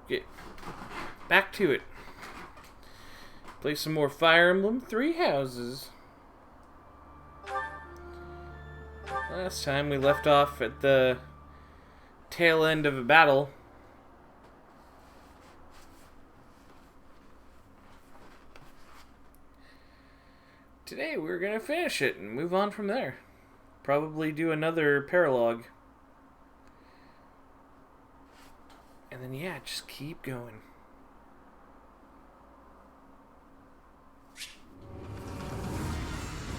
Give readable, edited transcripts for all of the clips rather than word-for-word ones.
Get back to it. Play some more Fire Emblem Three Houses. Last time we left off at the tail end of a battle. Today we're gonna finish it and move on from there. Probably do another paralogue. And then yeah, just keep going.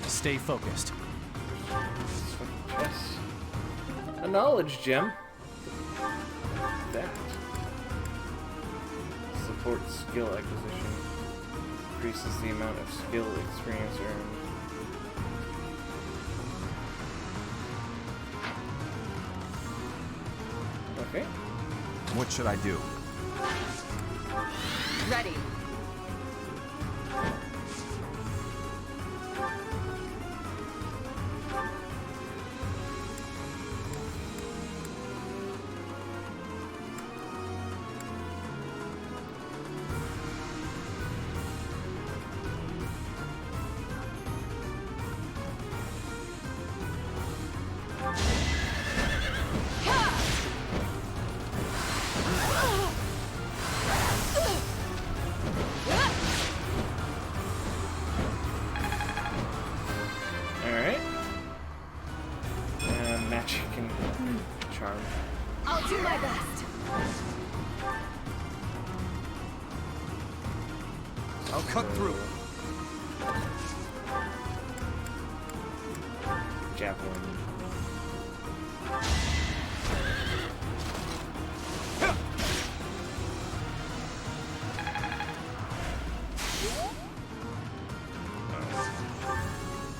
Stay focused. Yes. A knowledge gem. That. Supports skill acquisition. Increases the amount of skill experience earned. Okay. What should I do? Ready. Alright. Magic and charm. I'll do my best. I'll cut through. Javelin.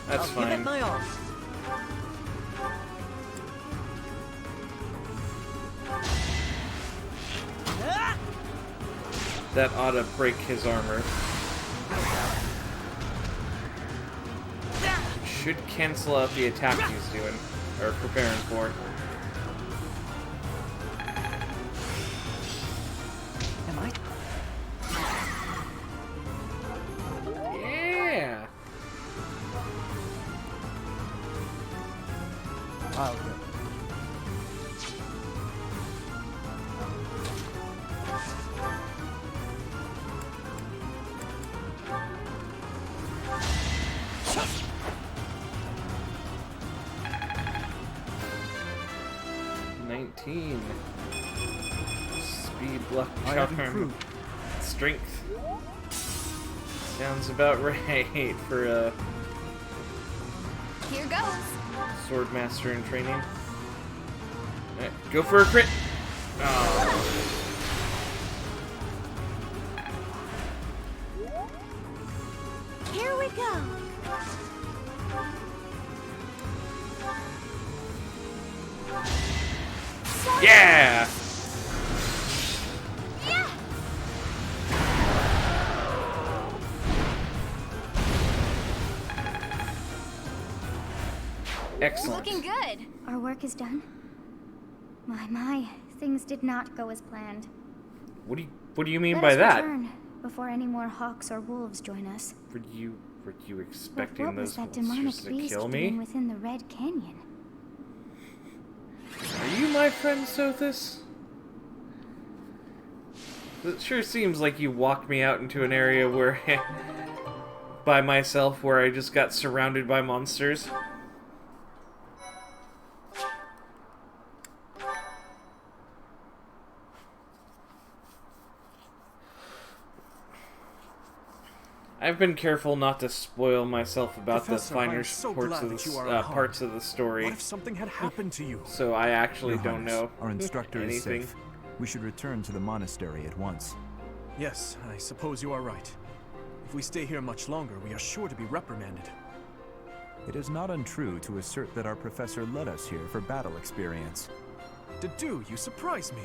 That's I'll fine. give it my all. That ought to break his armor. Should cancel out the attack he's doing, or preparing for. Am I? Yeah! I'll go. Speed, luck, I have charm, improved. strength. Sounds about right for a Here goes. sword master in training. Alright, go for a crit! Oh. Here we go. Yeah! Yeah. Excellent. Looking good. Our work is done. My, things did not go as planned. What do you mean Let by us that? return before any more hawks or wolves join us. Were you But expecting what was those that demonic monsters to beast kill doing me? within the Red Canyon? Are you my friend, Sothis? It sure seems like you walked me out into an area where by myself where I just got surrounded by monsters. I've been careful not to spoil myself about Professor, the I am finer so parts glad of that you the are unharmed. parts of the story, What if something had happened to you? so I actually Your don't Highness, know Our instructor is anything. safe. We should return to the monastery at once. Yes, I suppose you are right. If we stay here much longer, we are sure to be reprimanded. It is not untrue to assert that our professor led us here for battle experience. Dedu, you surprise me.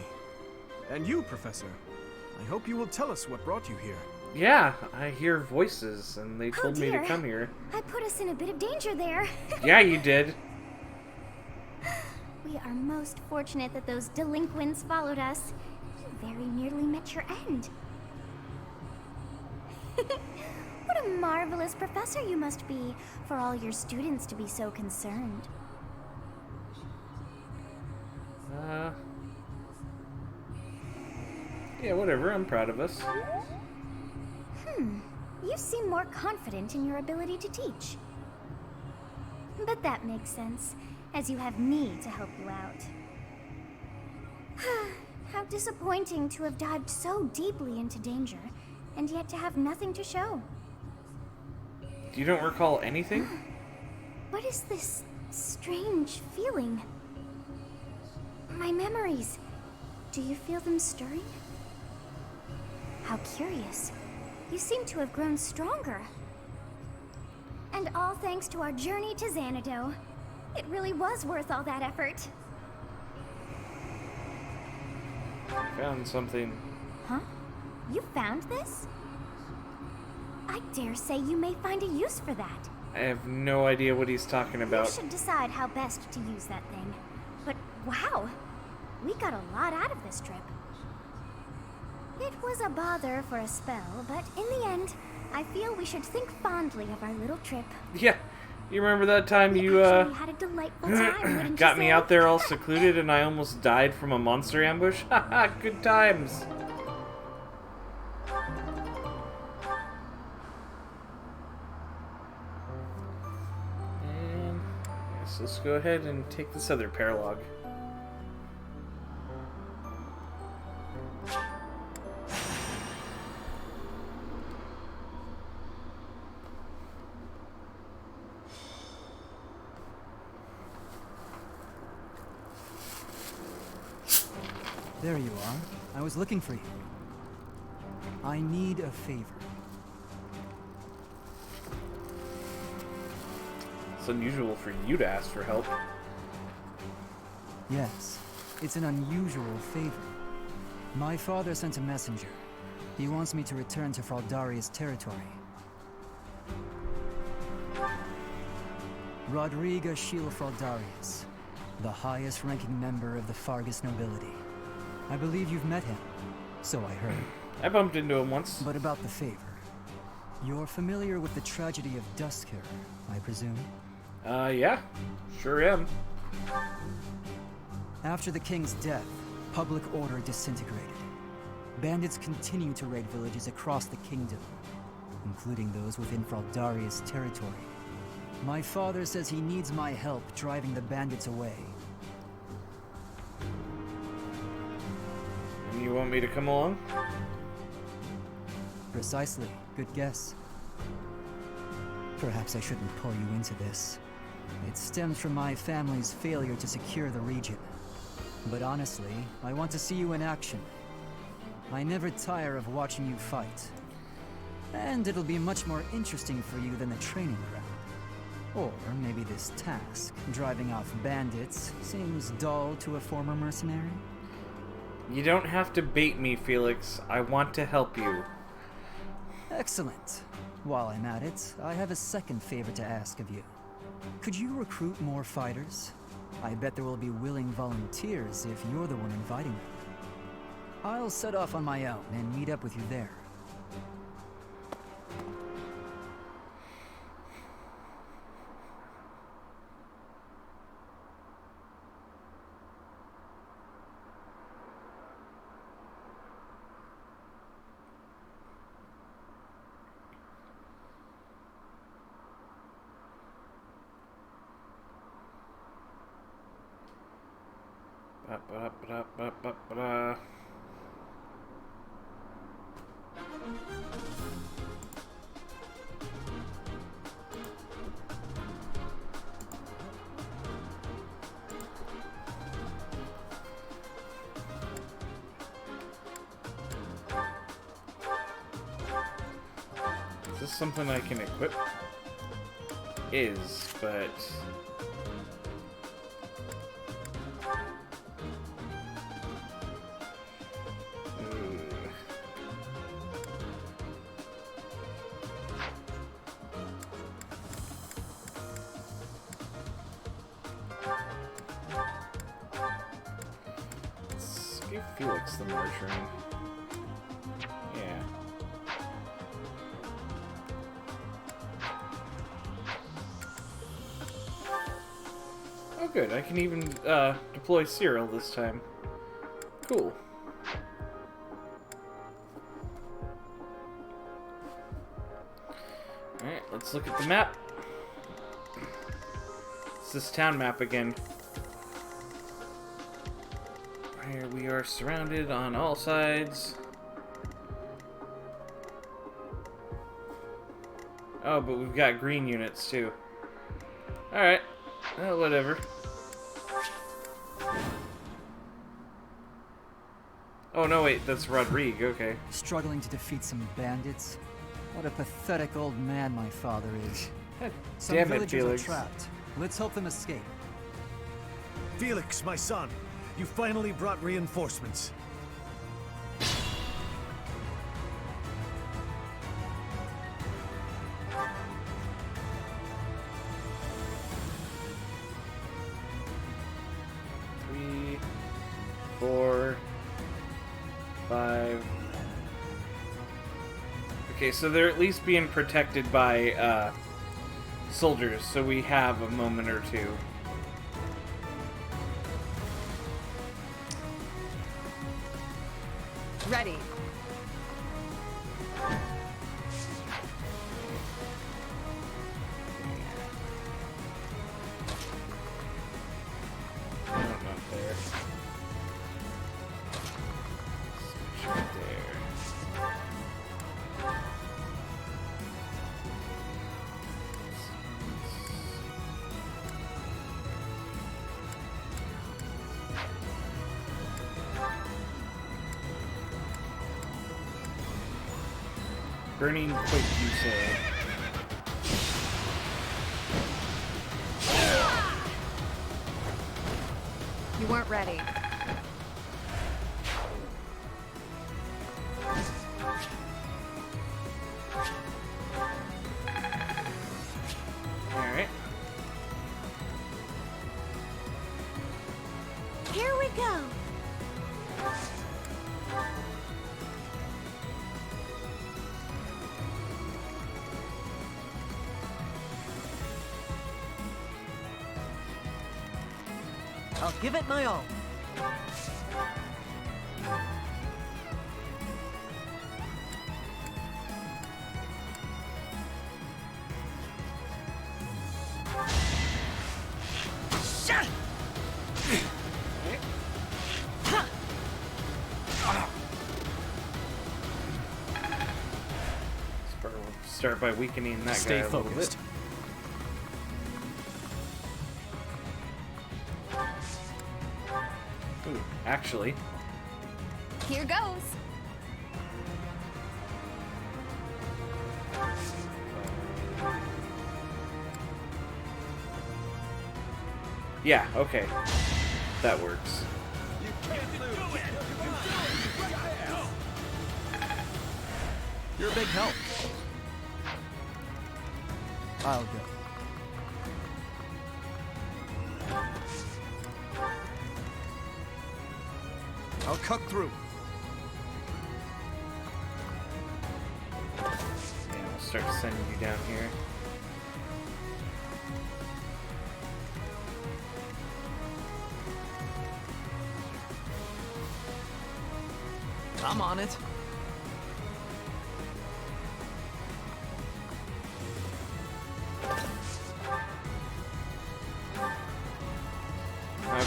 And you, Professor. I hope you will tell us what brought you here. Yeah, I hear voices, and they told me to dear. come here. I put us in a bit of danger there. Yeah, you did. We are most fortunate that those delinquents followed us. You very nearly met your end. What a marvelous professor you must be for all your students to be so concerned. Yeah, whatever. I'm proud of us. You seem more confident in your ability to teach. But that makes sense, as you have me to help you out. How disappointing to have dived so deeply into danger, and yet to have nothing to show. You don't recall anything? What is this strange feeling? My memories. Do you feel them stirring? How curious. You seem to have grown stronger. And all thanks to our journey to Xanadu. It really was worth all that effort. Found something. Huh? You found this? I dare say you may find a use for that. I have no idea what he's talking You about. should decide how best to use that thing. But wow, we got a lot out of this trip. It was a bother for a spell, but in the end, I feel we should think fondly of our little trip. Yeah, you remember that time you Actually had a delightful time, wouldn't got you me say? out there all secluded and I almost died from a monster ambush? Haha, good times. And yes, let's go ahead and take this other paralog. There you are. I was looking for you. I need a favor. It's unusual for you to ask for help. Yes, it's an unusual favor. My father sent a messenger. He wants me to return to Fraldaria's territory. Rodriga Shiel Fraldarius, the highest-ranking member of the Fargus nobility. I believe you've met him, so I heard. I bumped into him once. But about the favor. You're familiar with the tragedy of Dusker, I presume? Yeah, sure am. After the king's death, public order disintegrated. Bandits continue to raid villages across the kingdom, including those within Fraldaria's territory. My father says he needs my help driving the bandits away. And you want me to come along? Precisely. Good guess. Perhaps I shouldn't pull you into this. It stems from my family's failure to secure the region. But honestly, I want to see you in action. I never tire of watching you fight. And it'll be much more interesting for you than the training ground. Or maybe this task, driving off bandits, seems dull to a former mercenary? You don't have to bait me, Felix. I want to help you. Excellent. While I'm at it, I have a second favor to ask of you. Could you recruit more fighters? I bet there will be willing volunteers if you're the one inviting them. I'll set off on my own and meet up with you there. Ba-ba-ba-ba-ba-ba. Is this something I can equip? Is, but... Felix the Margarine. Yeah. Oh good, I can even deploy Cyril this time. Cool. Alright, let's look at the map. It's this town map again. Here we are surrounded on all sides. Oh, but we've got green units too. Alright. Well, whatever. Oh, no, wait, that's Rodrigue, okay. Struggling to defeat some bandits? What a pathetic old man my father is. Some Damn it, villagers Felix. are trapped. Let's help them escape. Felix, my son, you finally brought reinforcements. Three, 4, 5. Okay, so they're at least being protected by soldiers, so we have a moment or two. Ready. No, not there. Switch right there. Burning quick, you say. You weren't ready. Alright. Here we go. I'll give it my all. Start by weakening that Stay guy a little focused. bit. Ooh, actually. Here goes. Yeah, okay. That works. You're a big help. I'll go. I'll cut through. Yeah, we'll start sending you down here. I'm on it.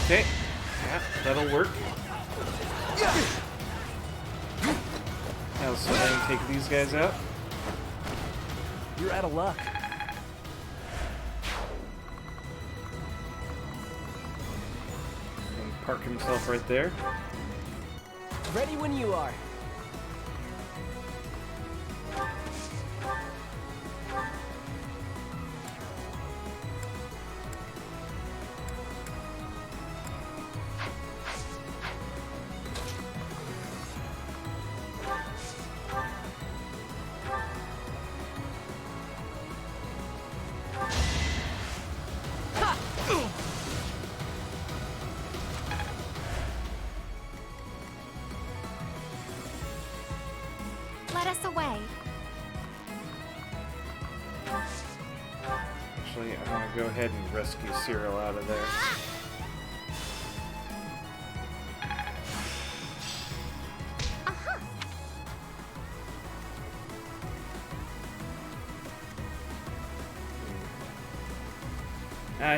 Okay. Yeah, that'll work. Now let's go ahead and take these guys out. You're out of luck. And park himself right there. Ready when you are. led us away. Actually, I want to go ahead and rescue Cyril out of there.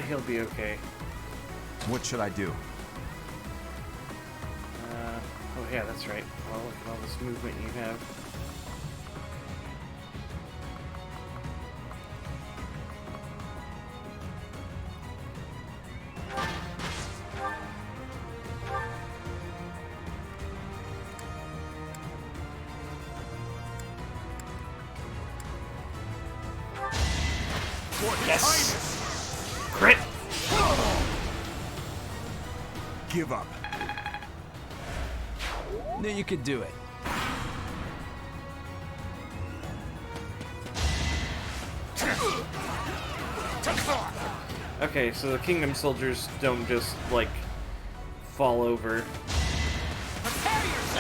He'll be okay. What should I do? Oh yeah, that's right. Well, look at all this movement you have. Yes! Crit! Give up. Knew you could do it. Okay, so the Kingdom soldiers don't just, like, fall over.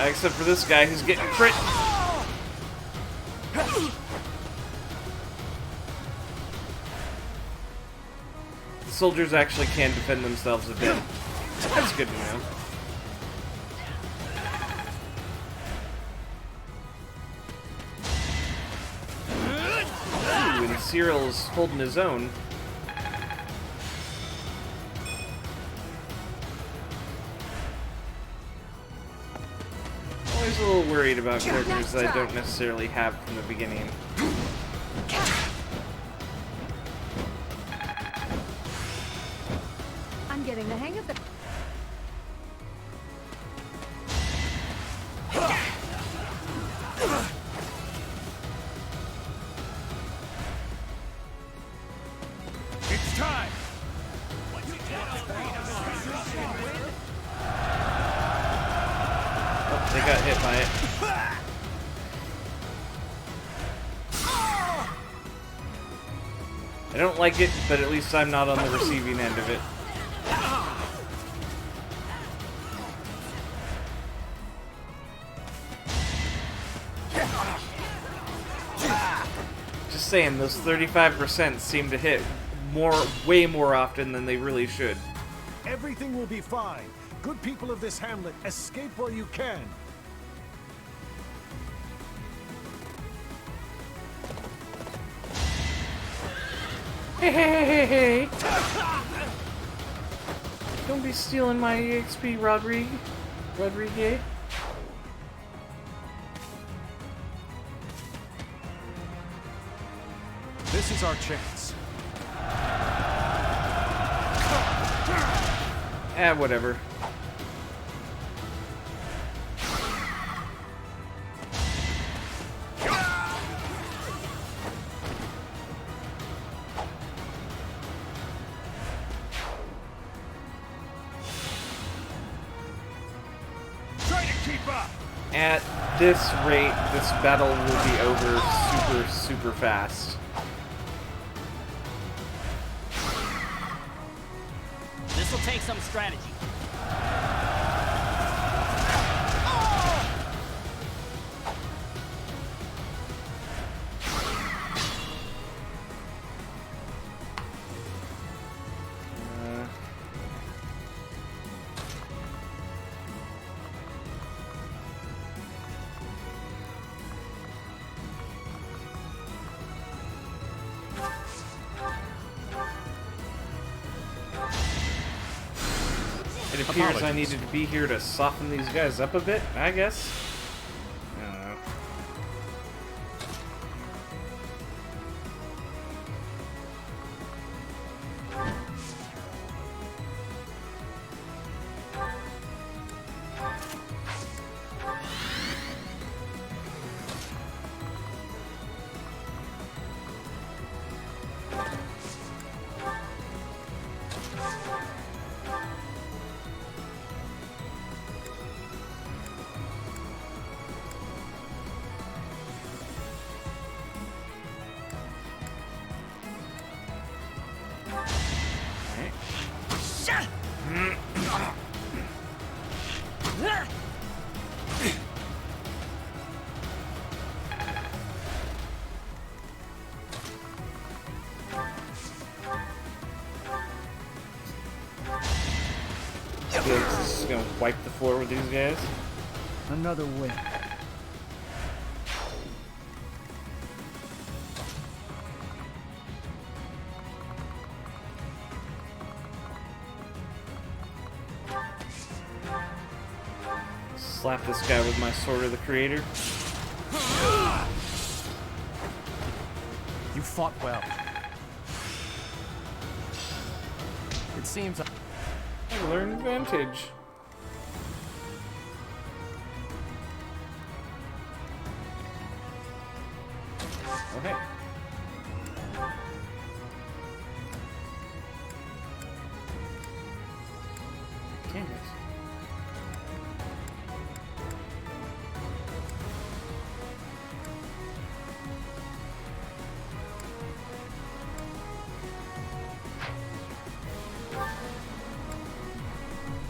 Except for this guy who's getting crit! The soldiers actually can defend themselves a bit. That's good to know. Ooh, and Cyril's holding his own. Always a little worried about characters that I don't necessarily have from the beginning. I'm getting the hang of the... It's time! Oh, they got hit by it. I don't like it, but at least I'm not on the receiving end of it. Just saying, those 35% seem to hit way more often than they really should. Everything will be fine. Good people of this hamlet, escape while you can. Hey! Don't be stealing my EXP, Rodrigue. This is our chance. Whatever. Try to keep up! At this rate, this battle will be over super fast. This'll take some strategy. It appears I needed to be here to soften these guys up a bit, I guess. I don't know. wipe the floor with these guys. Another win. Slap this guy with my Sword of the Creator. You fought well. It seems I learned advantage. Okay. Damn it.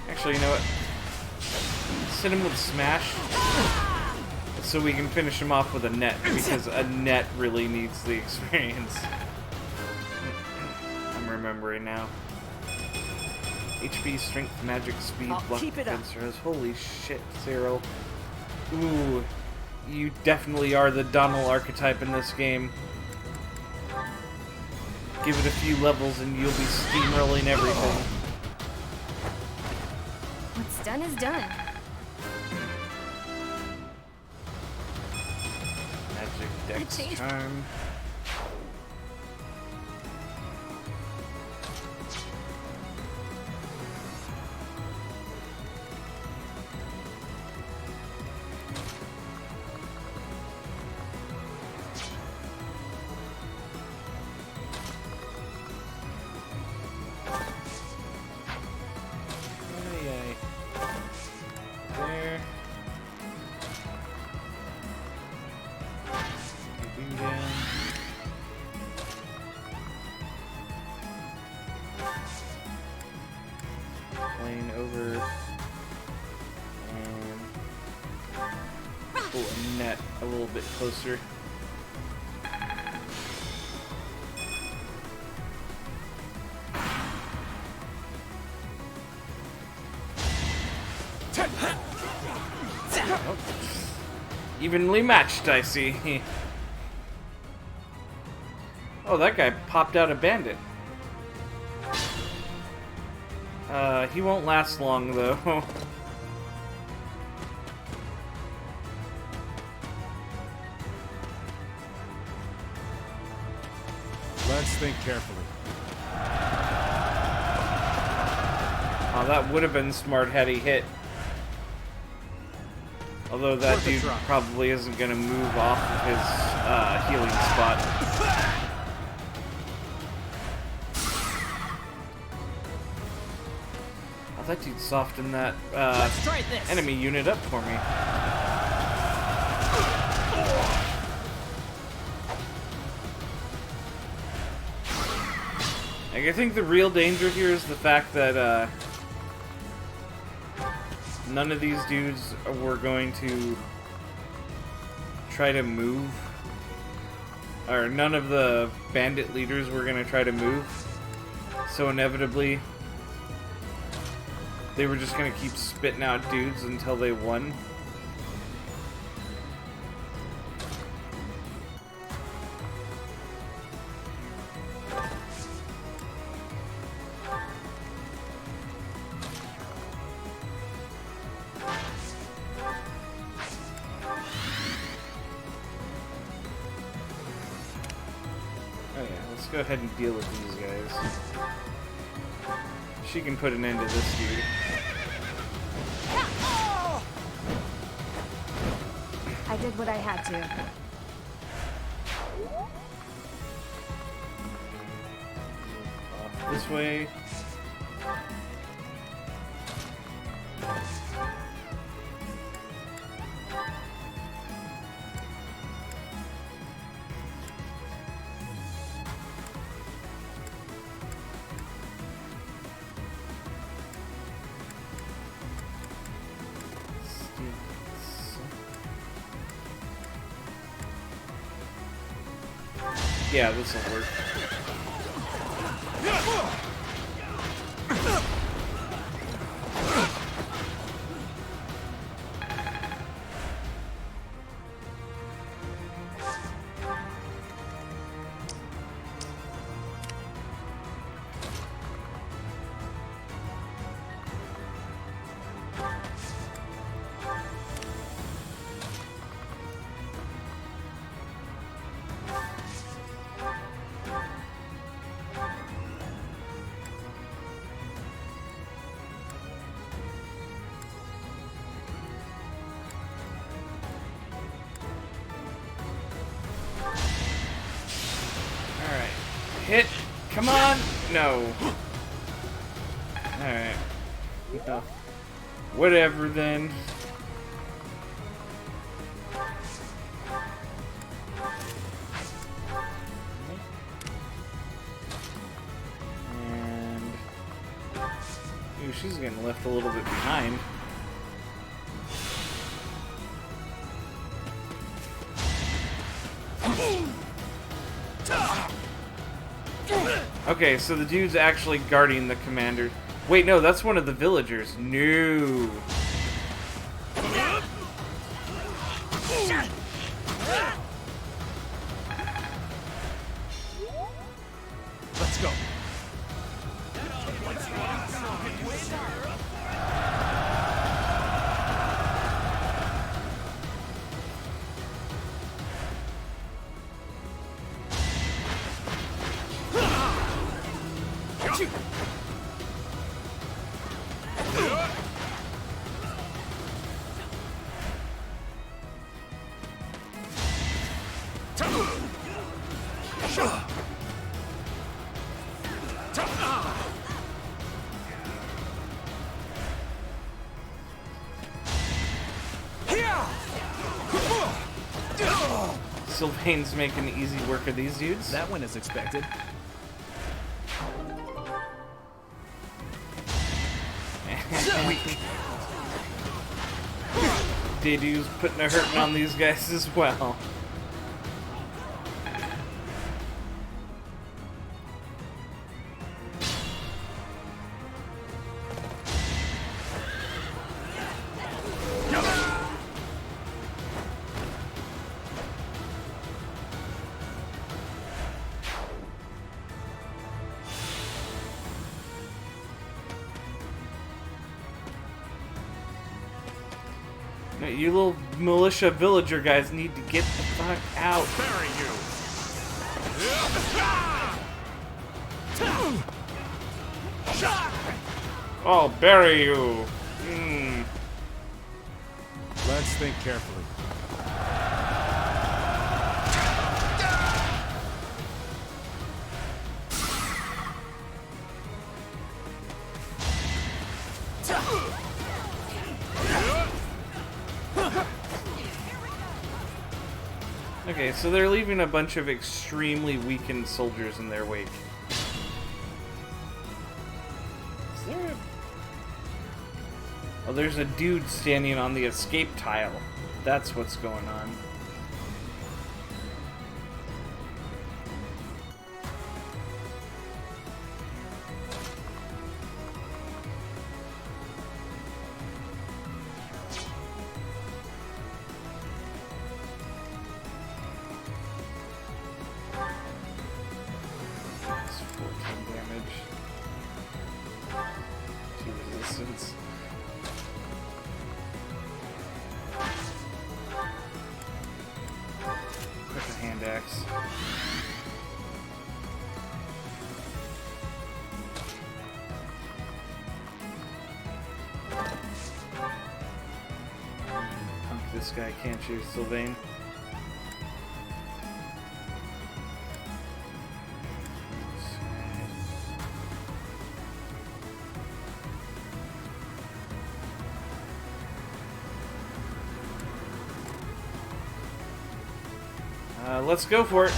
Actually, you know what? Send him with Smash so we can finish him off with a net, because a net really needs the experience. I'm remembering now. HP, strength, magic, speed, I'll luck, keep it up. defense. Holy shit, Cyril. Ooh, you definitely are the Donald archetype in this game. Give it a few levels and you'll be steamrolling everything. What's done is done. Magic, dex, Change. charm. There. Moving down. Playing over. And pull a net a little bit closer. Oh. Evenly matched, I see. Oh, that guy popped out a bandit. He won't last long, though. let's think carefully. Oh, that would have been smart had he hit. Although that Worth a dude try. probably isn't going to move off of his healing spot. Oh, that dude softened that Let's try this. enemy unit up for me. Like, I think the real danger here is the fact that none of these dudes were going to try to move. Or none of the bandit leaders were going to try to move. So inevitably, they were just going to keep spitting out dudes until they won. Oh yeah, let's go ahead and deal with these guys. She can put an end to this dude. I did what I had to. Off this way. Yeah, this will work. Hit! Come on! No. Alright. No. Whatever then. And... ooh, she's getting left a little bit behind. Okay, so the dude's actually guarding the commander. Wait, no, that's one of the villagers. No. Let's go. Sylvain's making easy work of these dudes. That went as expected. Dedu's putting a hurting on these guys as well. You little militia villager guys need to get the fuck out. Bury you. I'll bury you. Let's think carefully. Okay, so they're leaving a bunch of extremely weakened soldiers in their wake. Is there a... oh, there's a dude standing on the escape tile. That's what's going on. This guy can't shoot Sylvain. Let's go for it.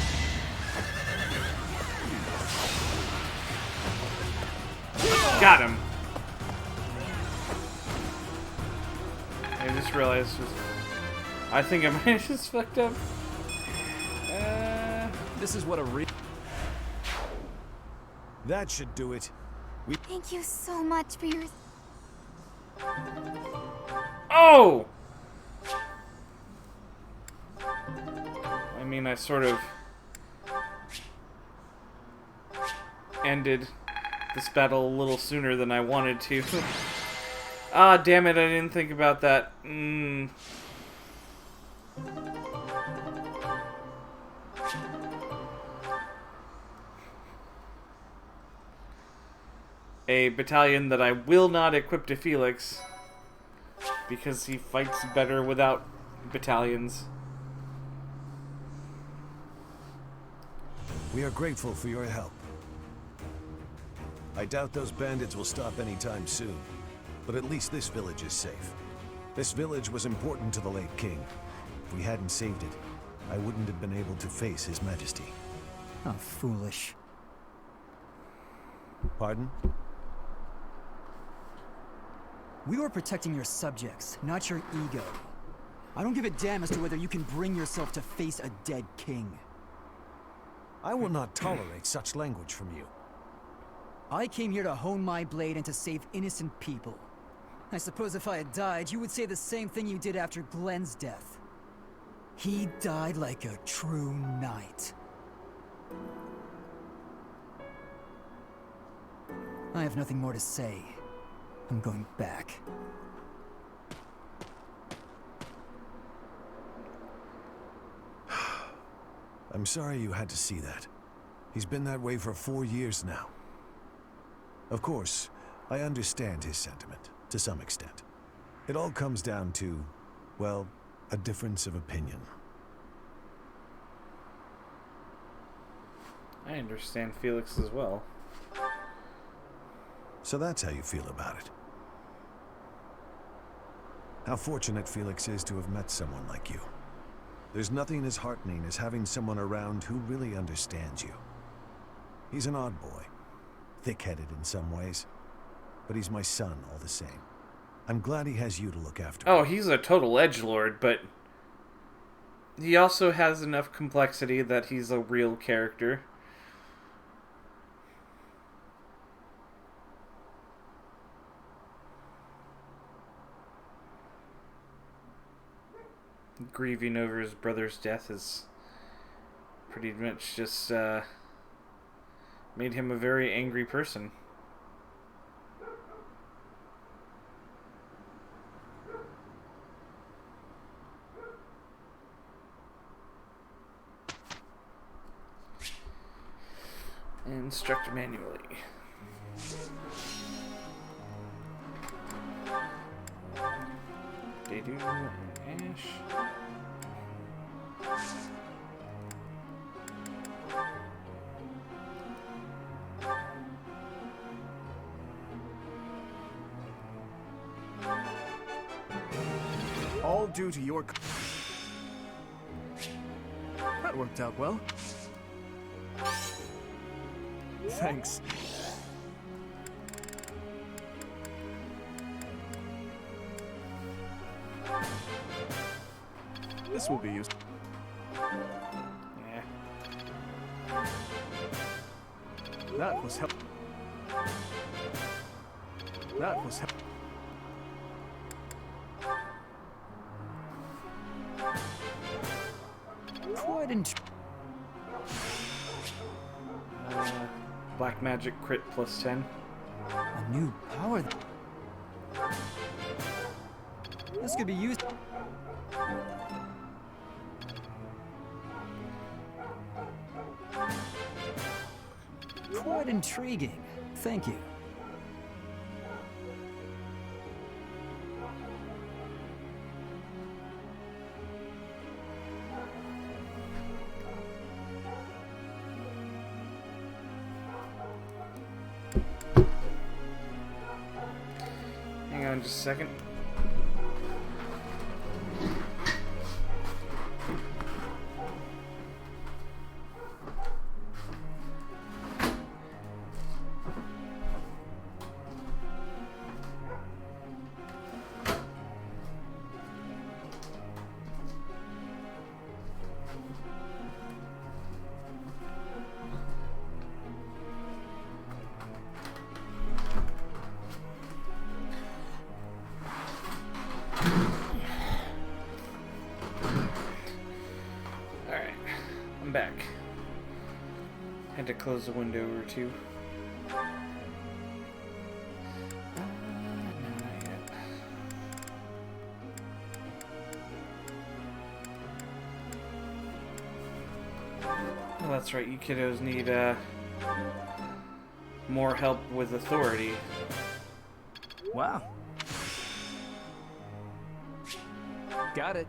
Got him. I just realized I think I might have just fucked up. This is what a that should do it. Thank you so much for your... oh! I mean, I sort of ended this battle a little sooner than I wanted to. Ah, damn it, I didn't think about that. A battalion that I will not equip to Felix because he fights better without battalions. We are grateful for your help. I doubt those bandits will stop anytime soon. But at least this village is safe. This village was important to the late king. If we hadn't saved it, I wouldn't have been able to face His Majesty. How foolish. Pardon? We were protecting your subjects, not your ego. I don't give a damn as to whether you can bring yourself to face a dead king. I will not tolerate such language from you. I came here to hone my blade and to save innocent people. I suppose if I had died, you would say the same thing you did after Glenn's death. He died like a true knight. I have nothing more to say. I'm going back. I'm sorry you had to see that. He's been that way for 4 years now. Of course, I understand his sentiment, to some extent. It all comes down to, well, a difference of opinion. I understand Felix as well. So that's how you feel about it. How fortunate Felix is to have met someone like you. There's nothing as heartening as having someone around who really understands you. He's an odd boy, thick-headed in some ways, but he's my son all the same. I'm glad he has you to look after. Oh, he's a total edgelord, but he also has enough complexity that he's a real character. Grieving over his brother's death is pretty much just made him a very angry person. Instruct manually. They do Ash. All due to your... That worked out well. Thanks. This will be used. Yeah. That was help. That was help. Quite Black magic crit plus 10. a new power. This could be used. Quite intriguing. Thank you. Hang on just a second. Alright, I'm back. Had to close the window or two. No, not yet. Well, that's right, you kiddos need more help with authority. Wow. Got it.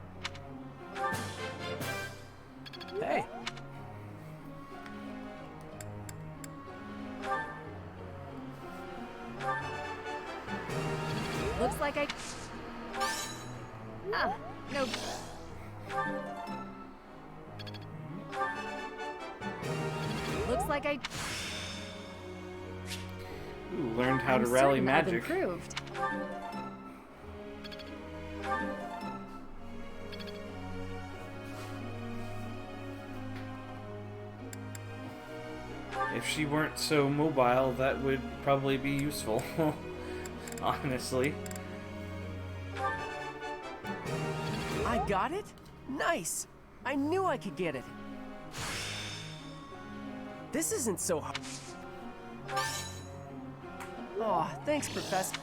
Hey. like I... Ooh, learned how I'm to rally certain I've magic. improved. If she weren't so mobile, that would probably be useful. Honestly. I got it? Nice! I knew I could get it. This isn't so hard. Oh, thanks, Professor.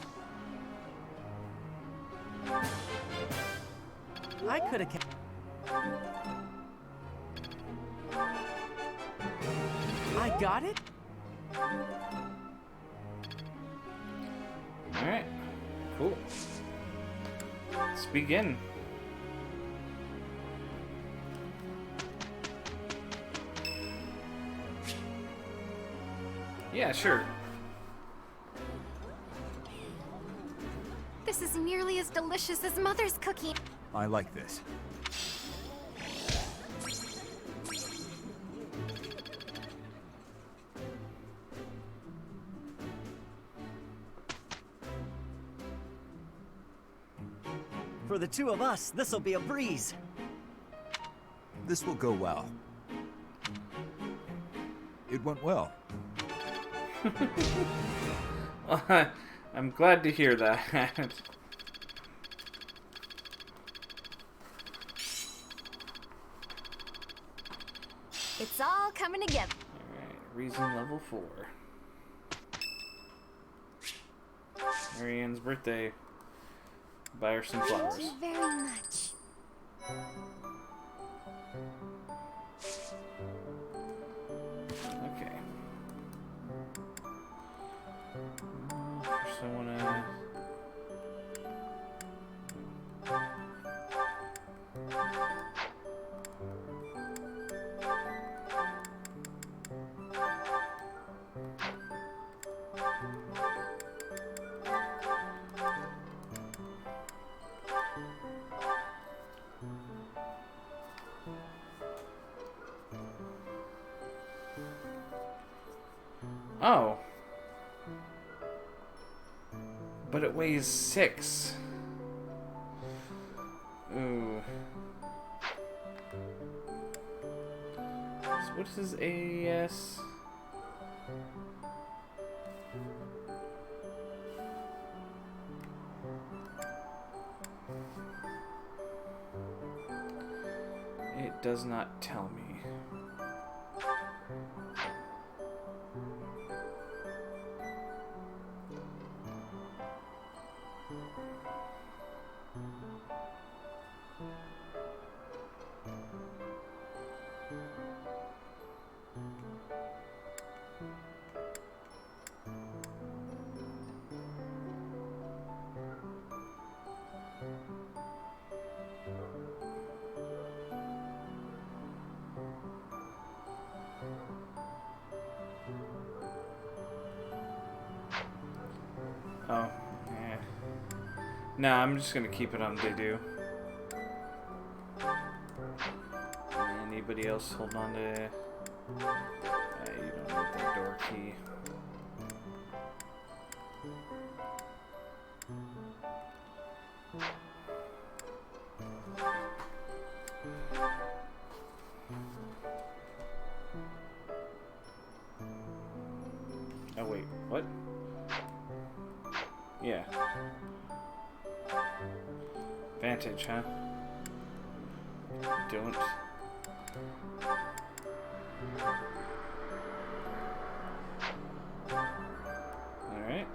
I could have kept... I got it? Alright. Cool. Let's begin. Yeah, sure. This is nearly as delicious as Mother's cookie. I like this. For the two of us, this'll be a breeze. This will go well. It went well. I'm glad to hear that. It's all coming together. Alright, reason level 4. Marianne's birthday. Buy her some flowers. Thank you very much. Okay. First I wanna... Oh. But it weighs 6. Ooh. So what is his AAS? It does not tell me. Oh, yeah. No, I'm just gonna keep it on they do. Anybody else hold on to... you don't need that door key. Oh wait, what? Yeah. Vantage, huh? Don't. Alright.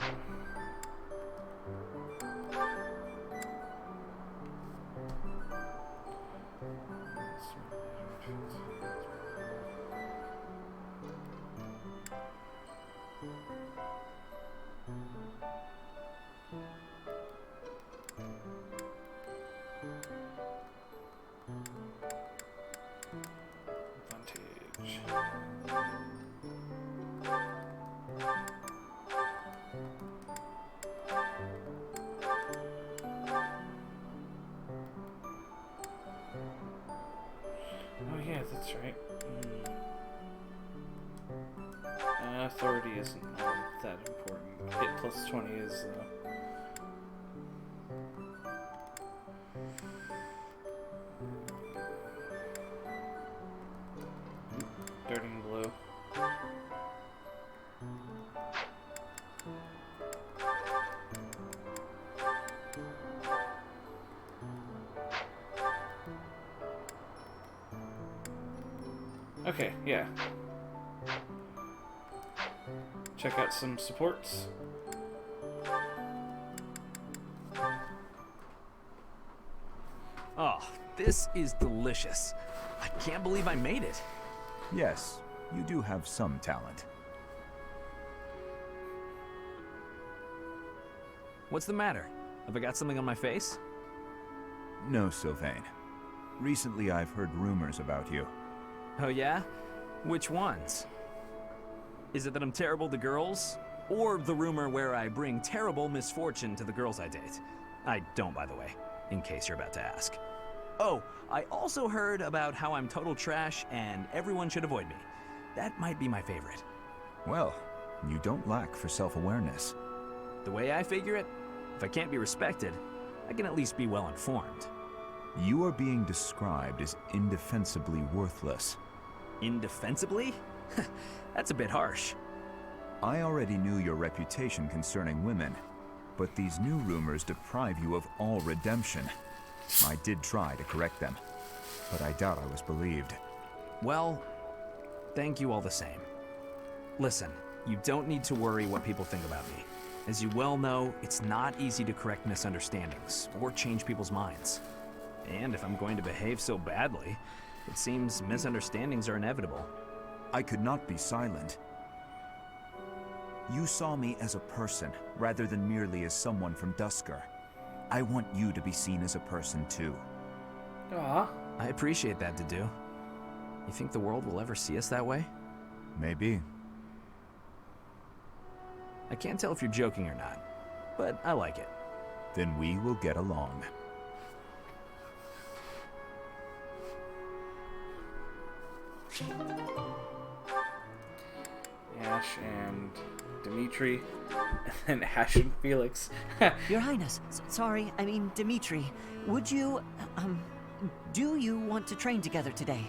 Oh yeah, that's right. Authority isn't all that important. Hit plus 20 is, Darting Blow. Okay, yeah. Check out some supports. Oh, this is delicious. I can't believe I made it. Yes, you do have some talent. What's the matter? Have I got something on my face? No, Sylvain. Recently I've heard rumors about you. Oh yeah? Which ones? Is it that I'm terrible to girls? Or the rumor where I bring terrible misfortune to the girls I date? I don't, by the way, in case you're about to ask. Oh, I also heard about how I'm total trash and everyone should avoid me. That might be my favorite. Well, you don't lack for self-awareness. The way I figure it, if I can't be respected, I can at least be well informed. You are being described as indefensibly worthless. Indefensibly? That's a bit harsh. I already knew your reputation concerning women, but these new rumors deprive you of all redemption. I did try to correct them, but I doubt I was believed. Well, thank you all the same. Listen, you don't need to worry what people think about me. As you well know, it's not easy to correct misunderstandings or change people's minds. And if I'm going to behave so badly, it seems misunderstandings are inevitable. I could not be silent. You saw me as a person, rather than merely as someone from Dusker. I want you to be seen as a person, too. Aw. I appreciate that, Dedu. You think the world will ever see us that way? Maybe. I can't tell if you're joking or not, but I like it. Then we will get along. Ash and Dimitri, and then Ash and Felix. Your Highness, sorry, I mean Dimitri. Would you, do you want to train together today?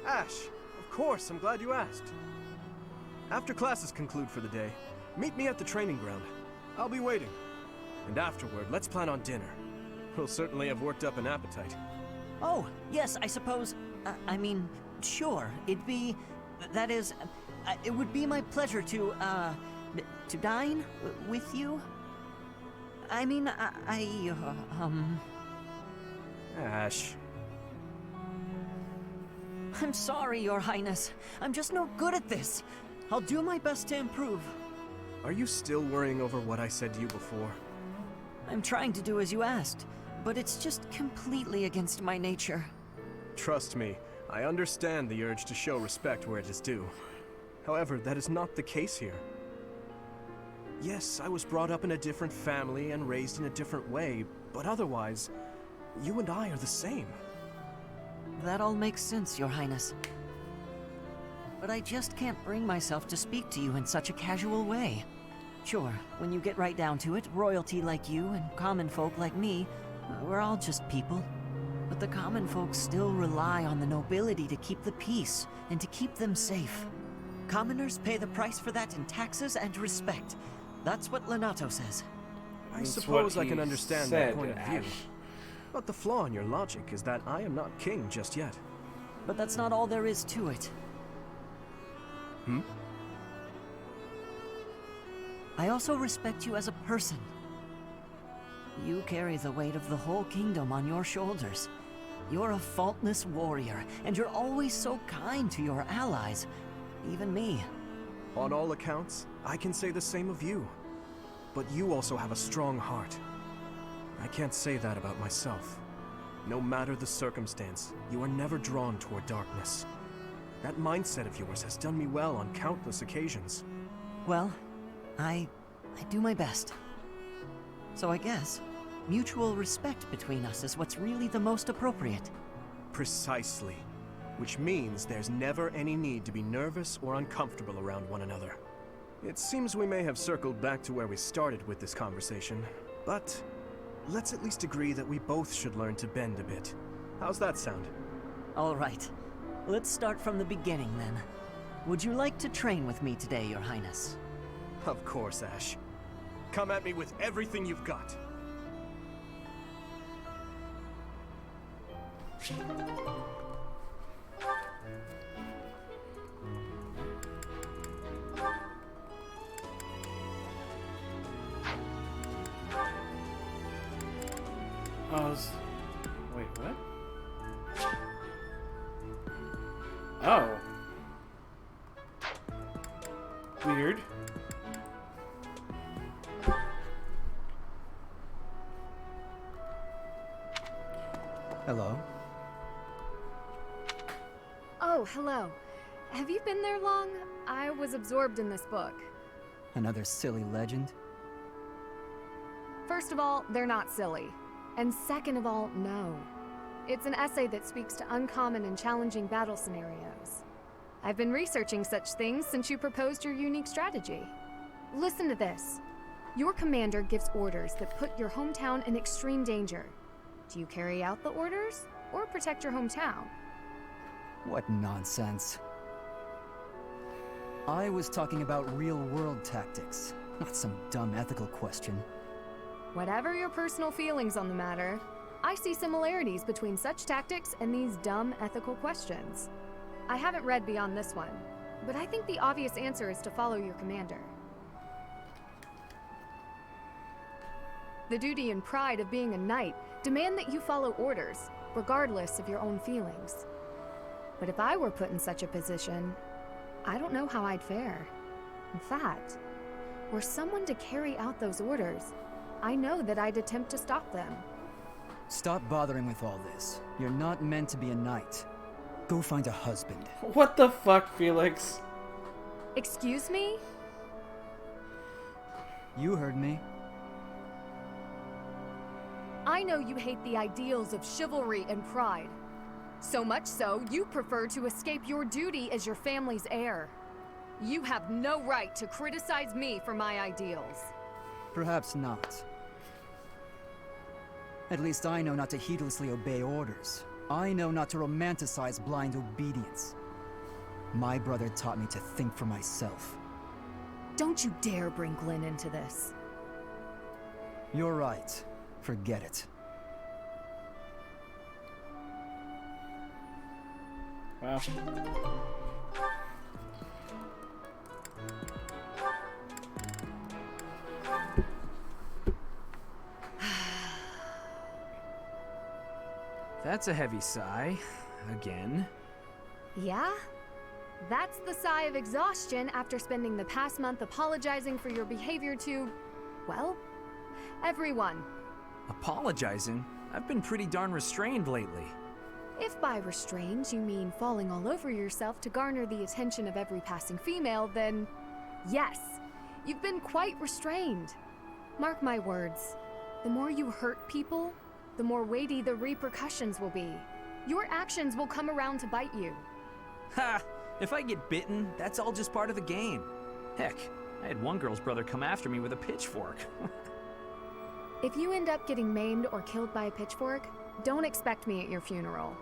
Ash, of course, I'm glad you asked. After classes conclude for the day, meet me at the training ground. I'll be waiting. And afterward, let's plan on dinner. We'll certainly have worked up an appetite. Oh, yes, I suppose, I mean, sure, that is, it would be my pleasure to dine with you. I mean, Ash. I'm sorry, Your Highness. I'm just no good at this. I'll do my best to improve. Are you still worrying over what I said to you before? I'm trying to do as you asked, but it's just completely against my nature. Trust me, I understand the urge to show respect where it is due. However, that is not the case here. Yes, I was brought up in a different family and raised in a different way, but otherwise, you and I are the same. That all makes sense, Your Highness. But I just can't bring myself to speak to you in such a casual way. Sure, when you get right down to it, royalty like you and common folk like me, we're all just people. But the common folk still rely on the nobility to keep the peace and to keep them safe. Commoners pay the price for that in taxes and respect. That's what Lenato says. I That's suppose what I can he understand said, that point of view. Ash. But the flaw in your logic is that I am not king just yet. But that's not all there is to it. Hmm? I also respect you as a person. You carry the weight of the whole kingdom on your shoulders. You're a faultless warrior, and you're always so kind to your allies, even me. On all accounts, I can say the same of you. But you also have a strong heart. I can't say that about myself. No matter the circumstance, you are never drawn toward darkness. That mindset of yours has done me well on countless occasions. Well, I do my best. So I guess mutual respect between us is what's really the most appropriate. Precisely. which means there's never any need to be nervous or uncomfortable around one another. It seems we may have circled back to where we started with this conversation, but let's at least agree that we both should learn to bend a bit. How's that sound? All right. Let's start from the beginning, then. Would you like to train with me today, Your Highness? Of course, Ash. Come at me with everything you've got. Wait, what? Oh. Weird. Hello? Oh, hello. Have you been there long? I was absorbed in this book. Another silly legend? First of all, they're not silly. And second of all, no. It's an essay that speaks to uncommon and challenging battle scenarios. I've been researching such things since you proposed your unique strategy. Listen to this. Your commander gives orders that put your hometown in extreme danger. Do you carry out the orders, or protect your hometown? What nonsense. I was talking about real-world tactics, not some dumb ethical question. Whatever your personal feelings on the matter, I see similarities between such tactics and these dumb ethical questions. I haven't read beyond this one, but I think the obvious answer is to follow your commander. The duty and pride of being a knight demand that you follow orders, regardless of your own feelings. But if I were put in such a position, I don't know how I'd fare. In fact, were someone to carry out those orders, I know that I'd attempt to stop them. Stop bothering with all this. You're not meant to be a knight. Go find a husband. What the fuck, Felix? Excuse me? You heard me. I know you hate the ideals of chivalry and pride. So much so, you prefer to escape your duty as your family's heir. You have no right to criticize me for my ideals. Perhaps not. At least I know not to heedlessly obey orders. I know not to romanticize blind obedience. My brother taught me to think for myself. Don't you dare bring Glenn into this. You're right. Forget it. Wow. That's a heavy sigh. Again. Yeah? That's the sigh of exhaustion after spending the past month apologizing for your behavior to, well, everyone. Apologizing? I've been pretty darn restrained lately. If by restrained you mean falling all over yourself to garner the attention of every passing female, then yes, you've been quite restrained. Mark my words, the more you hurt people, the more weighty the repercussions will be. Your actions will come around to bite you. Ha! If I get bitten, that's all just part of the game. Heck, I had one girl's brother come after me with a pitchfork. If you end up getting maimed or killed by a pitchfork, don't expect me at your funeral.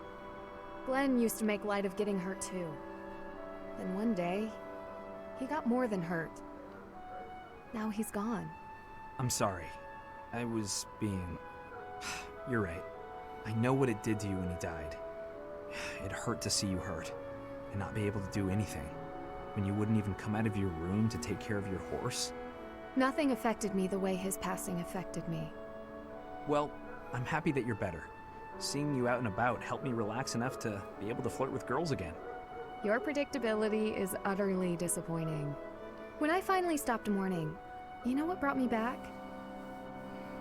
Glenn used to make light of getting hurt too. Then one day, he got more than hurt. Now he's gone. I'm sorry. I was being... You're right. I know what it did to you when he died. It hurt to see you hurt, and not be able to do anything. When you wouldn't even come out of your room to take care of your horse. Nothing affected me the way his passing affected me. Well, I'm happy that you're better. Seeing you out and about helped me relax enough to be able to flirt with girls again. Your predictability is utterly disappointing. When I finally stopped mourning, you know what brought me back?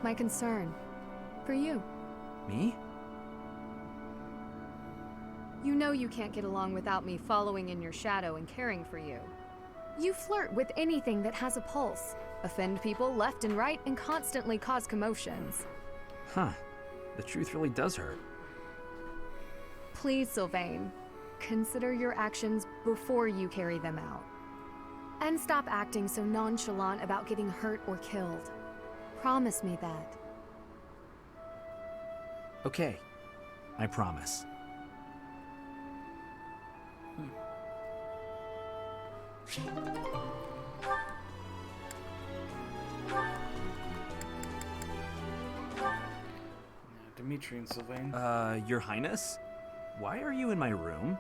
My concern for you. Me? You know you can't get along without me following in your shadow and caring for you. You flirt with anything that has a pulse, offend people left and right, and constantly cause commotions. Huh. The truth really does hurt. Please, Sylvain. Consider your actions before you carry them out. And stop acting so nonchalant about getting hurt or killed. Promise me that. Okay, I promise. Dimitri and Sylvain. Your Highness? Why are you in my room?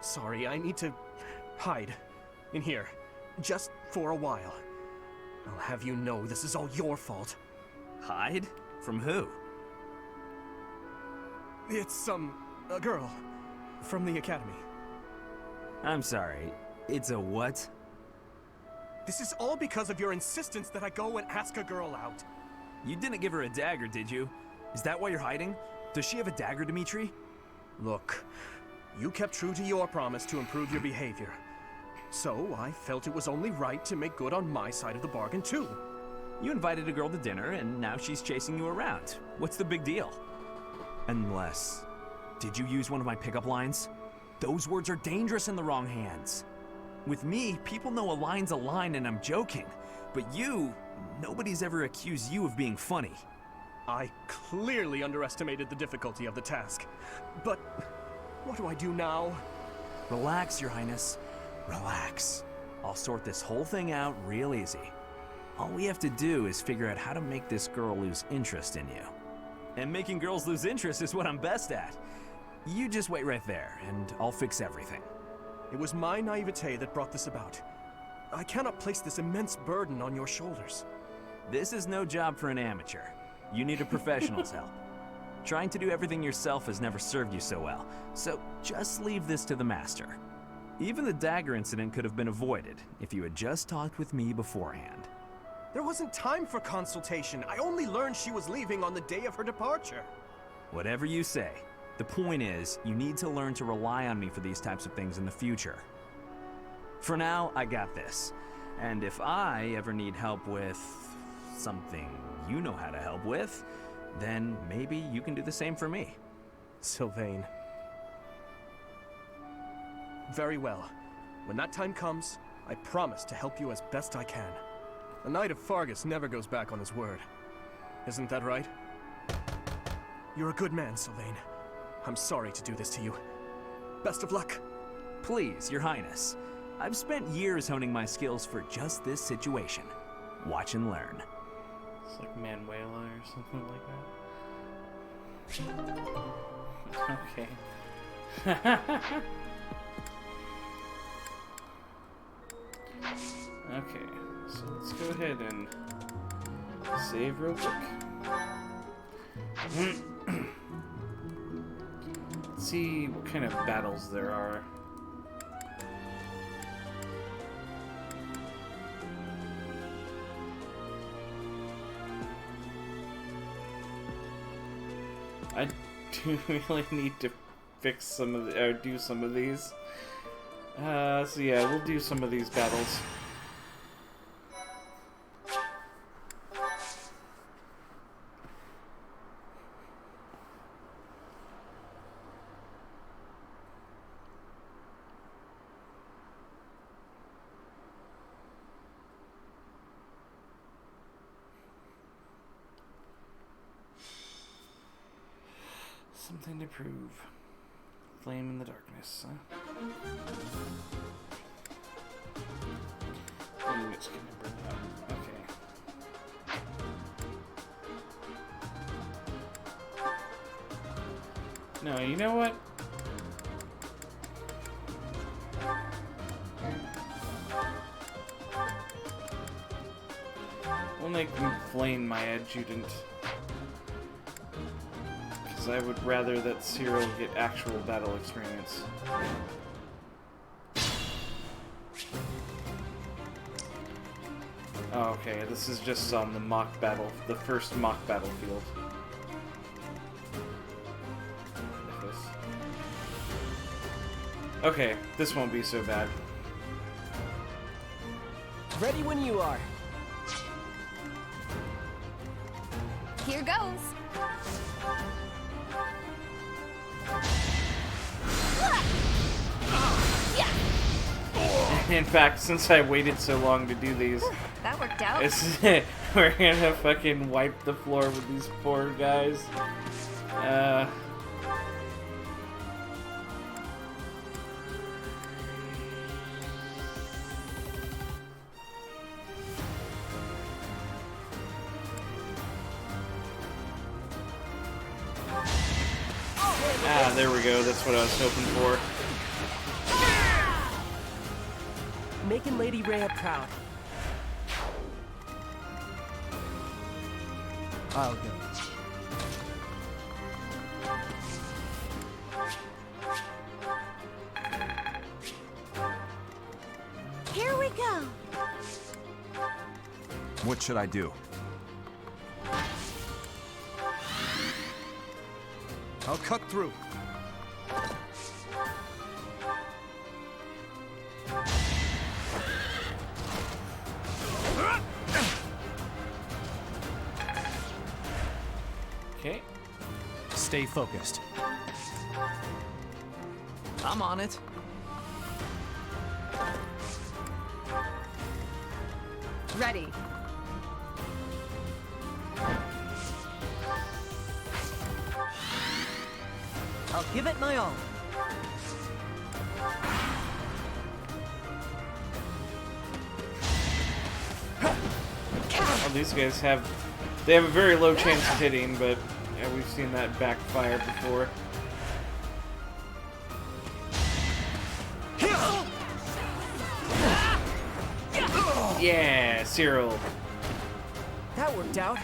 Sorry, I need to hide in here, just for a while. I'll have you know this is all your fault. Hide? From who? It's a girl from the academy. I'm sorry, it's a what? This is all because of your insistence that I go and ask a girl out. You didn't give her a dagger, did you? Is that why you're hiding? Does she have a dagger, Dimitri? Look, you kept true to your promise to improve your behavior. So I felt it was only right to make good on my side of the bargain, too. You invited a girl to dinner, and now she's chasing you around. What's the big deal? Unless... Did you use one of my pickup lines? Those words are dangerous in the wrong hands. With me, people know a line's a line and I'm joking. But you, nobody's ever accused you of being funny. I clearly underestimated the difficulty of the task. But what do I do now? Relax, Your Highness. Relax. I'll sort this whole thing out real easy. All we have to do is figure out how to make this girl lose interest in you. And making girls lose interest is what I'm best at. You just wait right there, and I'll fix everything. It was my naivete that brought this about. I cannot place this immense burden on your shoulders. This is no job for an amateur. You need a professional's help. Trying to do everything yourself has never served you so well, so just leave this to the master. Even the dagger incident could have been avoided if you had just talked with me beforehand. There wasn't time for consultation. I only learned she was leaving on the day of her departure. Whatever you say. The point is, you need to learn to rely on me for these types of things in the future. For now, I got this. And if I ever need help with something you know how to help with, then maybe you can do the same for me. Sylvain. Very well. When that time comes, I promise to help you as best I can. A Knight of Fargus never goes back on his word. Isn't that right? You're a good man, Sylvain. I'm sorry to do this to you. Best of luck. Please, Your Highness. I've spent years honing my skills for just this situation. Watch and learn. It's like Manuela or something like that. Okay. Okay, so let's go ahead and save real quick. Let's see what kind of battles there are. I do really need to fix some of the, or do some of these. So yeah, we'll do some of these battles. Something to prove. Flame in the darkness, huh? Ooh, it's gonna burn up. Okay. No, you know what? We'll make them flame my adjutant. Because I would rather that Cyril get actual battle experience. Oh, okay, this is just on the mock battle, the first mock battlefield. Okay, this won't be so bad. Ready when you are. Here goes. In fact, since I waited so long to do these, That worked out. we're gonna fucking wipe the floor with these poor guys. There we go. That's what I was hoping for. Making Lady Rhea proud. I'll go. Here we go. What should I do? I'll cut through. Okay. Stay focused. I'm on it. Ready. I'll give it my all. Well, these guys they have a very low chance of hitting, but yeah, we've seen that backfire before. Yeah, Cyril. That worked out.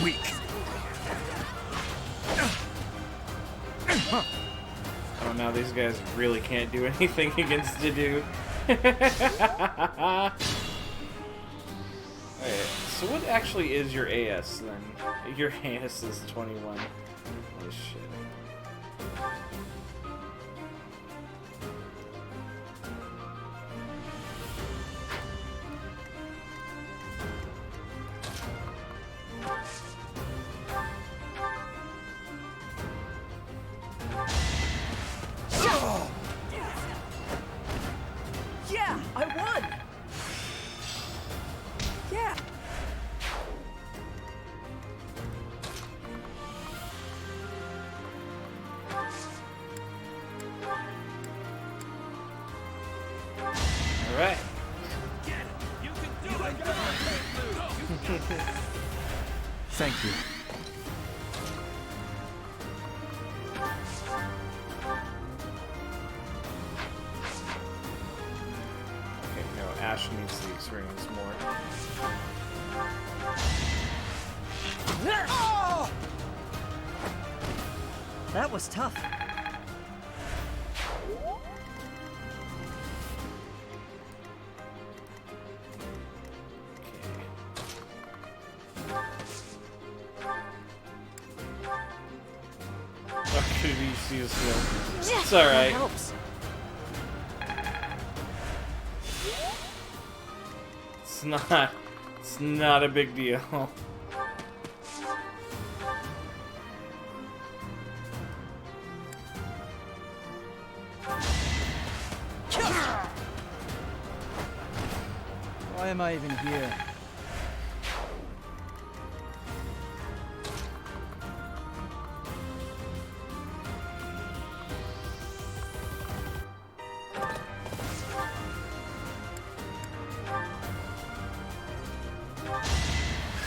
Weak. Oh, now these guys really can't do anything against Dedue. Alright, so what actually is your AS then? Your AS is 21. Oh shit. Yeah, I won. Yeah. Alright. Thank you. Okay, no, Ash needs the experience more. That was tough. Could you see his skill? It's alright. Helps. It's not a big deal. Why am I even here?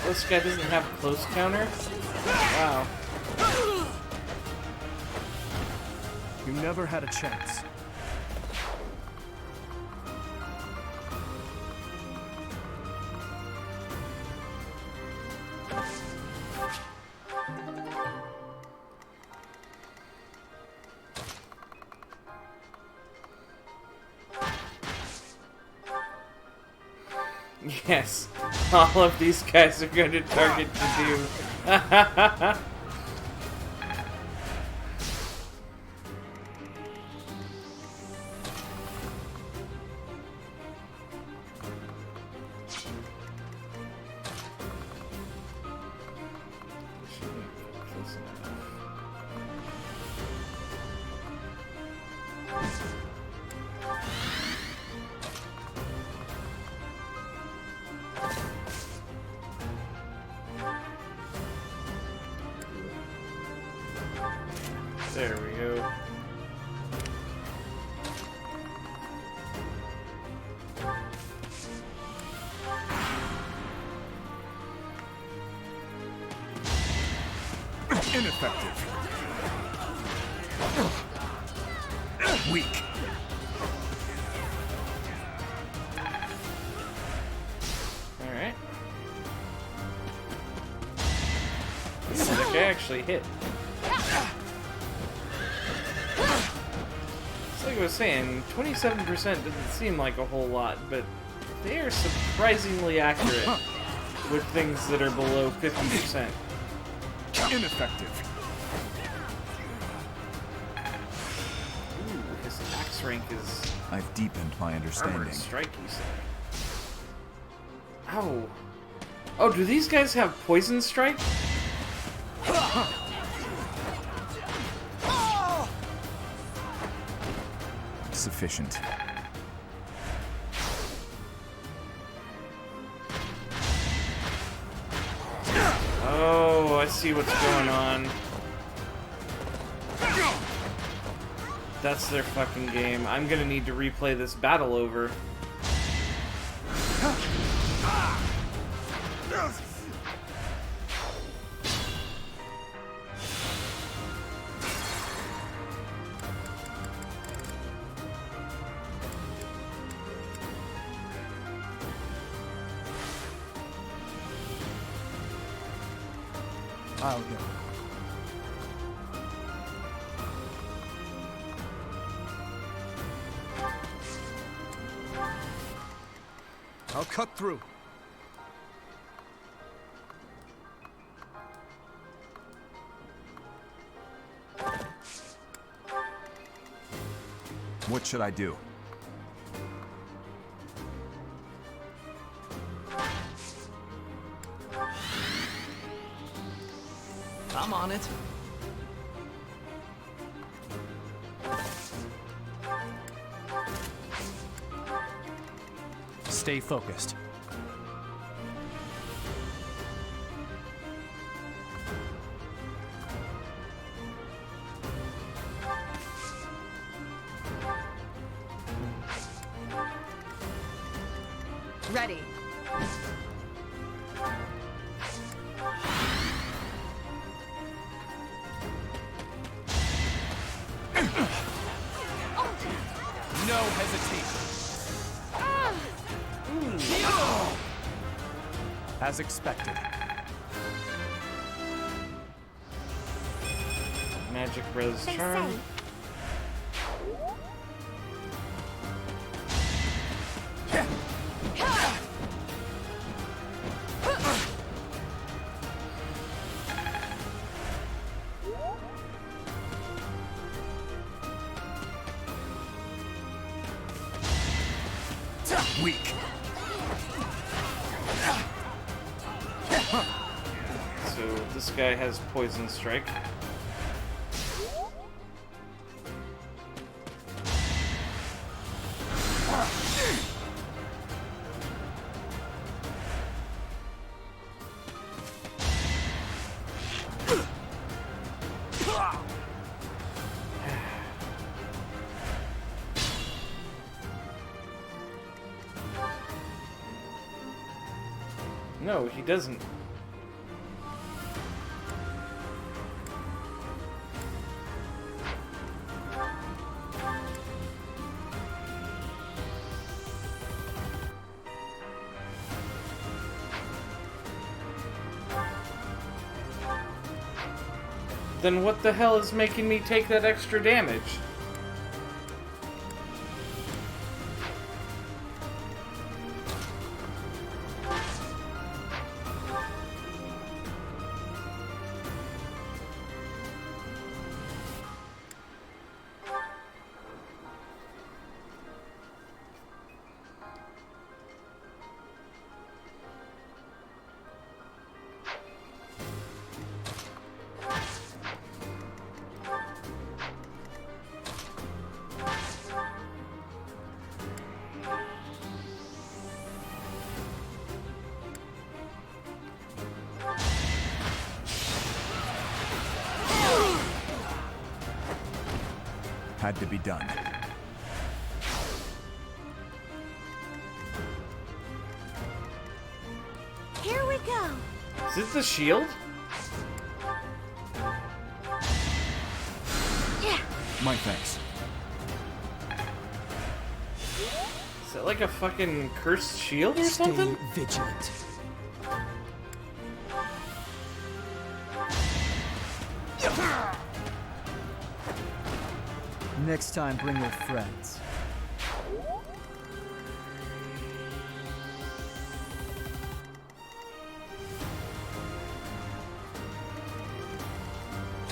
This guy doesn't have close counter? Wow. You never had a chance. Yes, all of these guys are going to target Dedue. There we go. Ineffective. Weak. Alright. That guy actually hit. It's like I was saying, 27% doesn't seem like a whole lot, but they are surprisingly accurate with things that are below 50%. Ineffective. Ooh, his axe rank is I've deepened my understanding. armored strike, you say. Ow. Oh, do these guys have poison strike? Sufficient. Oh, I see what's going on. That's their fucking game. I'm gonna need to replay this battle over. I'll go. I'll cut through. What should I do? I'm on it. Stay focused. Ready. No hesitation. As expected. Magic Res They Charm. say. Weak. So this guy has Poison Strike. No, he doesn't. Then what the hell is making me take that extra damage? Had to be done. Here we go. Is this the shield? Yeah. My thanks. Is that like a fucking cursed shield or something? Stay vigilant. Next time, bring your friends.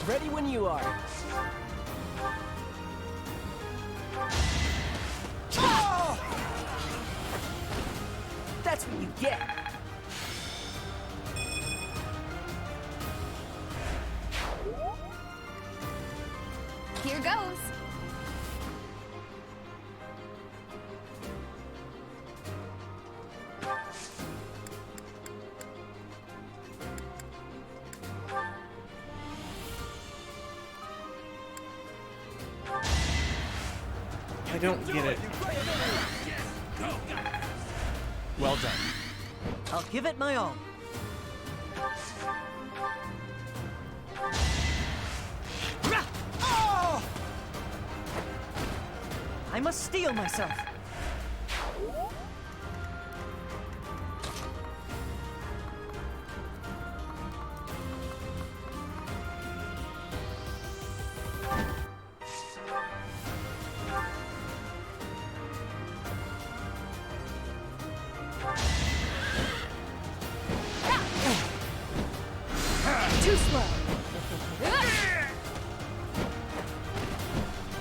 Ready when you are. That's what you get. Here goes. I don't get it. Well done. I'll give it my all. I must steel myself. Too slow.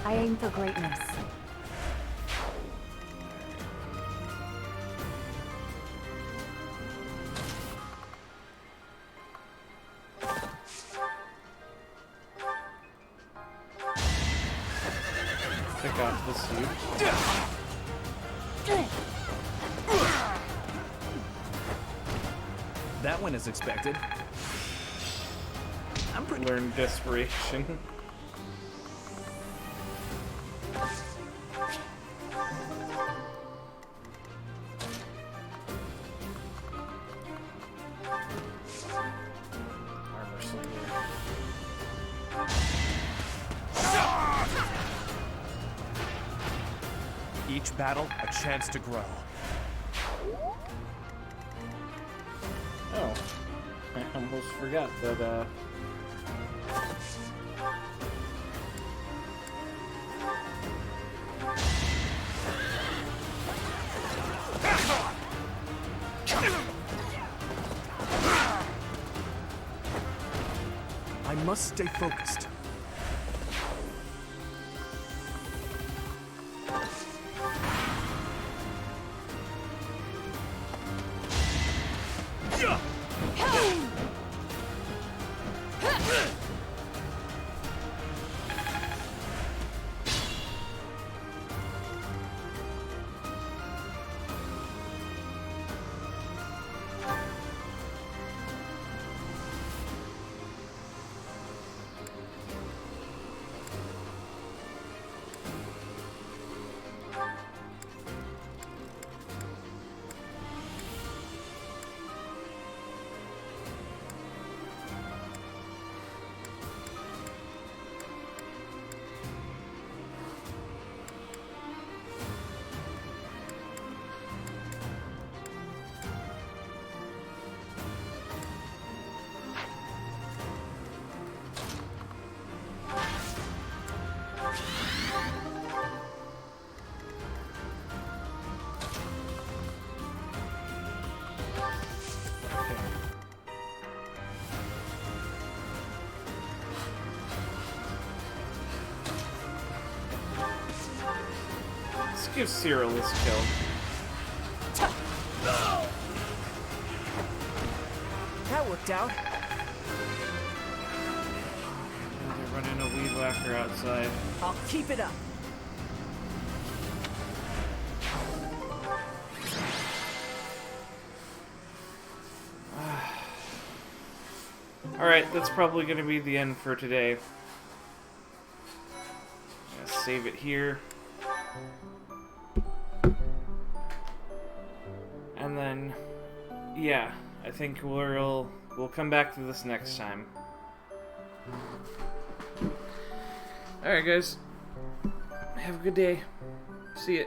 I aim for greatness. Pick off the suit. That went as expected. I'm pretty. Learn desperation. Armor slinger. Each battle, a chance to grow. Oh, I almost forgot that. I must stay focused. Let's give Cyril this kill. That worked out. They're running a weed whacker outside. I'll keep it up. Alright, that's probably going to be the end for today. save it here. And then, yeah, I think we'll come back to this next time. Alright guys, have a good day. See ya.